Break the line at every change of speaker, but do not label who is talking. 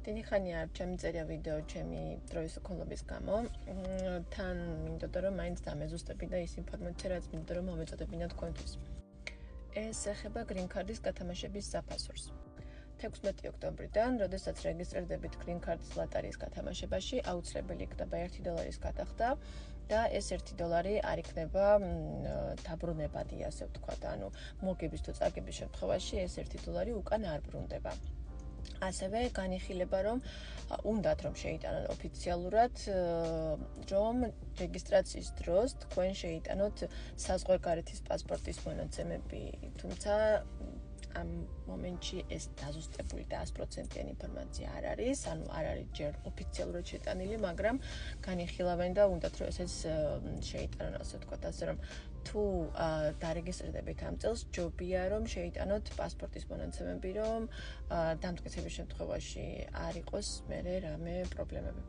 Tini ხანია არ ჩემიწერია ვიდეო ჩემი დროის უქონლობის გამო. თან მინდოდა რომ მაინც დამეზუსტები და ის ინფორმაცია რაც მინდოდა რომ მომეწოდებინა თქვენთვის. ეს ეხება green card-ის გათამაშების საფასურს. 16 ოქტომბრიდან, როდესაც რეგისტრირდებით green card-ის ლოტარიის გათამაშებაში, აუცილებელი იქნება $1 გადახდა და ეს $1 არ იქნება დაბრუნებადი, ასე ვთქვათ, ანუ მოგების თუ წაგების შემთხვევაში ეს $1 უკან არ ბრუნდება. ასევე განიხილება რომ უნდათ რომ შეიტანონ ოფიციალურად რომ რეგისტრაციის დროს თქვენ შეიტანოთ საზღვარგარეთის პასპორტის მონაცემები, თუმცა ამ მომენტში ეს დაზუსტებული და 100%-იანი ინფორმაცია არ არის, ანუ არ არის ჯერ ოფიციალურად შეტანილი, მაგრამ განიხილავენ და უნდათ რომ ესეც შეიტანონ, ასე ვთქვათ, ასე რომ თუ დარეგისტრირდებით ამ წელს, ჯობია რომ შეიტანოთ პასპორტის მონაცემები, რომ დამტკიცების შემთხვევაში არ იყოს მერე რამე პრობლემები.